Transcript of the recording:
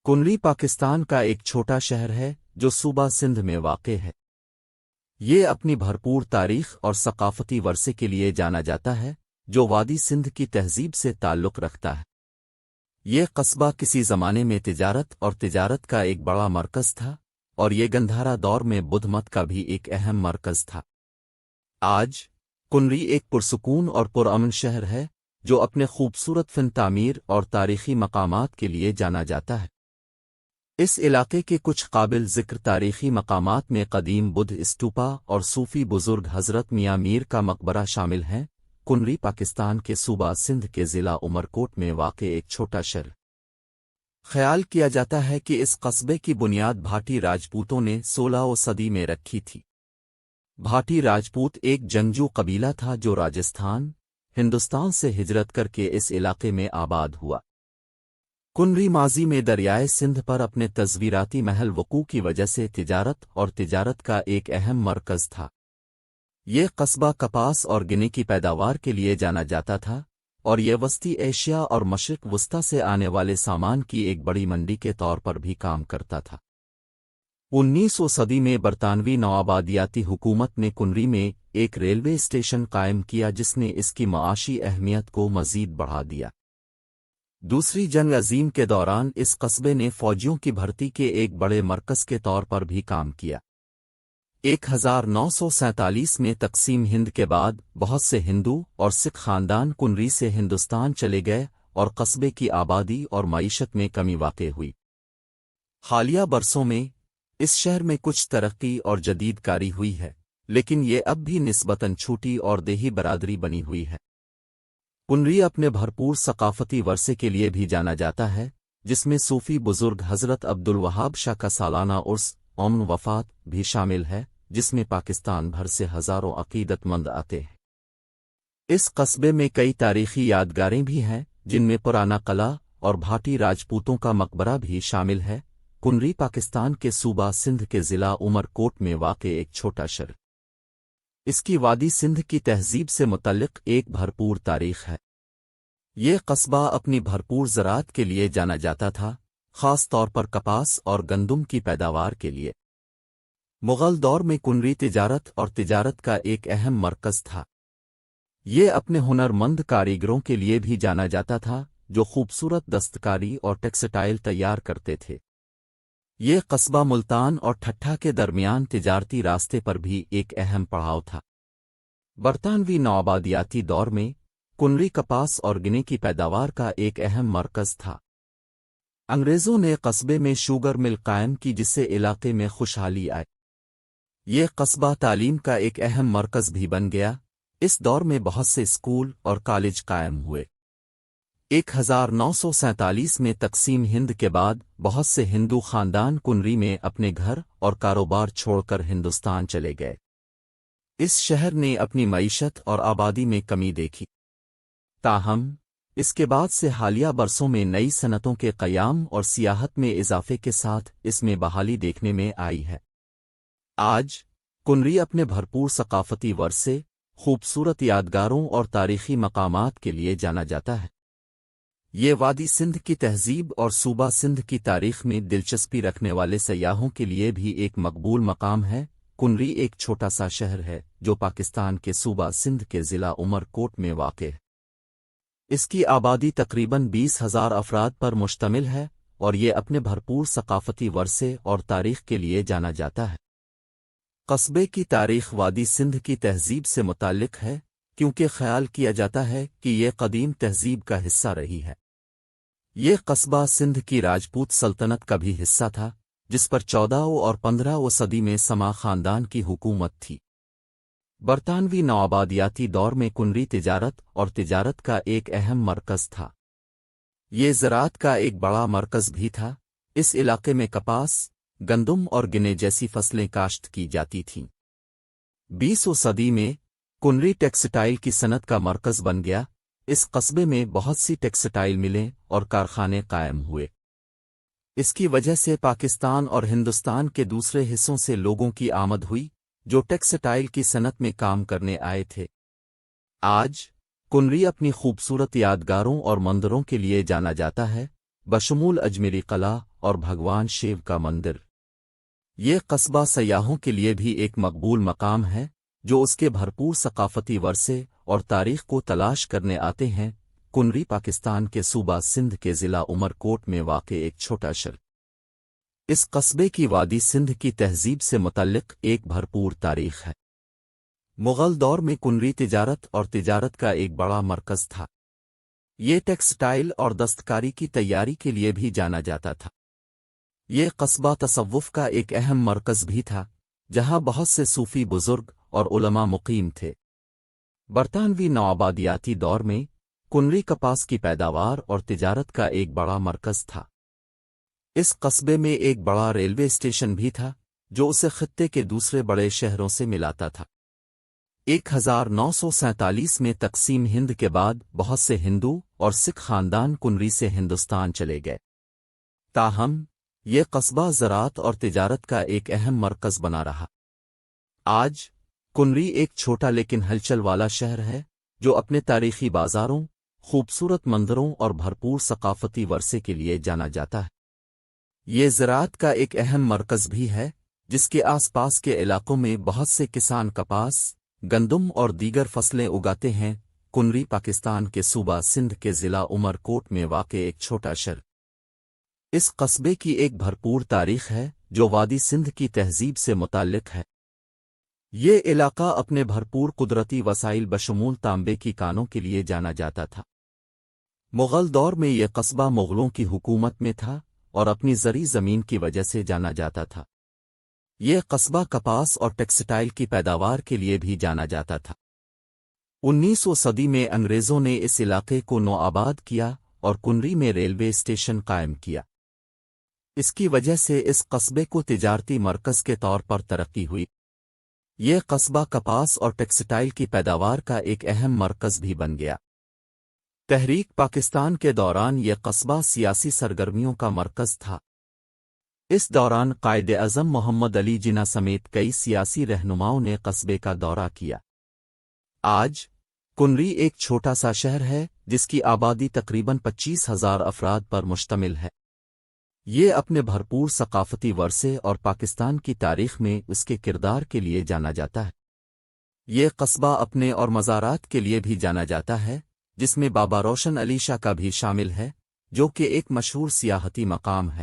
کنری پاکستان کا ایک چھوٹا شہر ہے جو صوبہ سندھ میں واقع ہے۔ یہ اپنی بھرپور تاریخ اور ثقافتی ورثے کے لیے جانا جاتا ہے جو وادی سندھ کی تہذیب سے تعلق رکھتا ہے۔ یہ قصبہ کسی زمانے میں تجارت کا ایک بڑا مرکز تھا اور یہ گندھارا دور میں بدھ مت کا بھی ایک اہم مرکز تھا۔ آج کنری ایک پرسکون اور پرامن شہر ہے جو اپنے خوبصورت فن تعمیر اور تاریخی مقامات کے لیے جانا جاتا ہے۔ اس علاقے کے کچھ قابل ذکر تاریخی مقامات میں قدیم بدھ استوپا اور صوفی بزرگ حضرت میاں میر کا مقبرہ شامل ہیں۔ کنری پاکستان کے صوبہ سندھ کے ضلع عمرکوٹ میں واقع ایک چھوٹا شہر۔ خیال کیا جاتا ہے کہ اس قصبے کی بنیاد بھاٹی راجپوتوں نے 16ویں صدی میں رکھی تھی۔ بھاٹی راجپوت ایک جنگجو قبیلہ تھا جو راجستھان، ہندوستان سے ہجرت کر کے اس علاقے میں آباد ہوا۔ کنری ماضی میں دریائے سندھ پر اپنے تصویراتی محل وقوع کی وجہ سے تجارت کا ایک اہم مرکز تھا۔ یہ قصبہ کپاس اور گنے کی پیداوار کے لیے جانا جاتا تھا اور یہ وسطی ایشیا اور مشرق وسطی سے آنے والے سامان کی ایک بڑی منڈی کے طور پر بھی کام کرتا تھا۔ 19ویں صدی میں برطانوی نوآبادیاتی حکومت نے کنری میں ایک ریلوے اسٹیشن قائم کیا جس نے اس کی معاشی اہمیت کو مزید بڑھا دیا۔ دوسری جنگ عظیم کے دوران اس قصبے نے فوجیوں کی بھرتی کے ایک بڑے مرکز کے طور پر بھی کام کیا۔ 1947 میں تقسیم ہند کے بعد بہت سے ہندو اور سکھ خاندان کنری سے ہندوستان چلے گئے اور قصبے کی آبادی اور معیشت میں کمی واقع ہوئی۔ حالیہ برسوں میں اس شہر میں کچھ ترقی اور جدید کاری ہوئی ہے، لیکن یہ اب بھی نسبتاً چھوٹی اور دیہی برادری بنی ہوئی ہے۔ کنری اپنے بھرپور ثقافتی ورثے کے لیے بھی جانا جاتا ہے، جس میں صوفی بزرگ حضرت عبدالوہاب شاہ کا سالانہ عرس امن وفات بھی شامل ہے، جس میں پاکستان بھر سے ہزاروں عقیدت مند آتے ہیں۔ اس قصبے میں کئی تاریخی یادگاریں بھی ہیں، جن میں پرانا قلعہ اور بھاٹی راجپوتوں کا مقبرہ بھی شامل ہے۔ کنری پاکستان کے صوبہ سندھ کے ضلع عمرکوٹ میں واقع ایک چھوٹا شہر۔ اس کی وادی سندھ کی تہذیب سے متعلق ایک بھرپور تاریخ ہے۔ یہ قصبہ اپنی بھرپور زراعت کے لیے جانا جاتا تھا، خاص طور پر کپاس اور گندم کی پیداوار کے لیے۔ مغل دور میں کنری تجارت کا ایک اہم مرکز تھا۔ یہ اپنے ہنر مند کاریگروں کے لیے بھی جانا جاتا تھا جو خوبصورت دستکاری اور ٹیکسٹائل تیار کرتے تھے۔ یہ قصبہ ملتان اور ٹھٹھہ کے درمیان تجارتی راستے پر بھی ایک اہم پڑاؤ تھا۔ برطانوی نوآبادیاتی دور میں کنری کپاس اور گنے کی پیداوار کا ایک اہم مرکز تھا۔ انگریزوں نے قصبے میں شوگر مل قائم کی جس سے علاقے میں خوشحالی آئی۔ یہ قصبہ تعلیم کا ایک اہم مرکز بھی بن گیا۔ اس دور میں بہت سے اسکول اور کالج قائم ہوئے۔ 1947 میں تقسیم ہند کے بعد بہت سے ہندو خاندان کنری میں اپنے گھر اور کاروبار چھوڑ کر ہندوستان چلے گئے۔ اس شہر نے اپنی معیشت اور آبادی میں کمی دیکھی۔ تاہم اس کے بعد سے حالیہ برسوں میں نئی صنعتوں کے قیام اور سیاحت میں اضافے کے ساتھ اس میں بحالی دیکھنے میں آئی ہے۔ آج کنری اپنے بھرپور ثقافتی ورثے، خوبصورت یادگاروں اور تاریخی مقامات کے لیے جانا جاتا ہے۔ یہ وادی سندھ کی تہذیب اور صوبہ سندھ کی تاریخ میں دلچسپی رکھنے والے سیاحوں کے لیے بھی ایک مقبول مقام ہے۔ کنری ایک چھوٹا سا شہر ہے جو پاکستان کے صوبہ سندھ کے ضلع عمرکوٹ میں واقع ہے۔ اس کی آبادی تقریباً 20,000 افراد پر مشتمل ہے اور یہ اپنے بھرپور ثقافتی ورثے اور تاریخ کے لیے جانا جاتا ہے۔ قصبے کی تاریخ وادی سندھ کی تہذیب سے متعلق ہے کیونکہ خیال کیا جاتا ہے کہ یہ قدیم تہذیب کا حصہ رہی ہے۔ یہ قصبہ سندھ کی راجپوت سلطنت کا بھی حصہ تھا، جس پر 14ویں اور 15ویں صدی میں سما خاندان کی حکومت تھی۔ برطانوی نوآبادیاتی دور میں کنری تجارت کا ایک اہم مرکز تھا۔ یہ زراعت کا ایک بڑا مرکز بھی تھا۔ اس علاقے میں کپاس، گندم اور گنے جیسی فصلیں کاشت کی جاتی تھیں۔ 20ویں صدی میں کنری ٹیکسٹائل کی صنعت کا مرکز بن گیا۔ اس قصبے میں بہت سی ٹیکسٹائل ملیں اور کارخانے قائم ہوئے۔ اس کی وجہ سے پاکستان اور ہندوستان کے دوسرے حصوں سے لوگوں کی آمد ہوئی جو ٹیکسٹائل کی صنعت میں کام کرنے آئے تھے۔ آج کنری اپنی خوبصورت یادگاروں اور مندروں کے لیے جانا جاتا ہے، بشمول اجمیری قلعہ اور بھگوان شیو کا مندر۔ یہ قصبہ سیاحوں کے لیے بھی ایک مقبول مقام ہے جو اس کے بھرپور ثقافتی ورثے اور تاریخ کو تلاش کرنے آتے ہیں۔ کنری پاکستان کے صوبہ سندھ کے ضلع عمر کوٹ میں واقع ایک چھوٹا شہر۔ اس قصبے کی وادی سندھ کی تہذیب سے متعلق ایک بھرپور تاریخ ہے۔ مغل دور میں کنری تجارت کا ایک بڑا مرکز تھا۔ یہ ٹیکسٹائل اور دستکاری کی تیاری کے لیے بھی جانا جاتا تھا۔ یہ قصبہ تصوف کا ایک اہم مرکز بھی تھا، جہاں بہت سے صوفی بزرگ اور علماء مقیم تھے۔ برطانوی نوآبادیاتی دور میں کنری کپاس کی پیداوار اور تجارت کا ایک بڑا مرکز تھا۔ اس قصبے میں ایک بڑا ریلوے اسٹیشن بھی تھا جو اسے خطے کے دوسرے بڑے شہروں سے ملاتا تھا۔ 1947 میں تقسیم ہند کے بعد بہت سے ہندو اور سکھ خاندان کنری سے ہندوستان چلے گئے۔ تاہم یہ قصبہ زراعت اور تجارت کا ایک اہم مرکز بنا رہا۔ آج کنری ایک چھوٹا لیکن ہلچل والا شہر ہے جو اپنے تاریخی بازاروں، خوبصورت مندروں اور بھرپور ثقافتی ورثے کے لیے جانا جاتا ہے۔ یہ زراعت کا ایک اہم مرکز بھی ہے، جس کے آس پاس کے علاقوں میں بہت سے کسان کپاس، گندم اور دیگر فصلیں اگاتے ہیں۔ کنری پاکستان کے صوبہ سندھ کے ضلع عمر کوٹ میں واقع ایک چھوٹا شہر۔ اس قصبے کی ایک بھرپور تاریخ ہے جو وادی سندھ کی تہذیب سے متعلق ہے۔ یہ علاقہ اپنے بھرپور قدرتی وسائل بشمول تانبے کی کانوں کے لیے جانا جاتا تھا۔ مغل دور میں یہ قصبہ مغلوں کی حکومت میں تھا اور اپنی زرعی زمین کی وجہ سے جانا جاتا تھا۔ یہ قصبہ کپاس اور ٹیکسٹائل کی پیداوار کے لیے بھی جانا جاتا تھا۔ 19ویں صدی میں انگریزوں نے اس علاقے کو نوآباد کیا اور کنری میں ریلوے اسٹیشن قائم کیا۔ اس کی وجہ سے اس قصبے کو تجارتی مرکز کے طور پر ترقی ہوئی۔ یہ قصبہ کپاس اور ٹیکسٹائل کی پیداوار کا ایک اہم مرکز بھی بن گیا۔ تحریک پاکستان کے دوران یہ قصبہ سیاسی سرگرمیوں کا مرکز تھا۔ اس دوران قائد اعظم محمد علی جناح سمیت کئی سیاسی رہنماؤں نے قصبے کا دورہ کیا۔ آج کنری ایک چھوٹا سا شہر ہے جس کی آبادی تقریباً 25,000 افراد پر مشتمل ہے۔ یہ اپنے بھرپور ثقافتی ورثے اور پاکستان کی تاریخ میں اس کے کردار کے لیے جانا جاتا ہے۔ یہ قصبہ اپنے اور مزارات کے لیے بھی جانا جاتا ہے، جس میں بابا روشن علی شاہ کا بھی شامل ہے، جو کہ ایک مشہور سیاحتی مقام ہے۔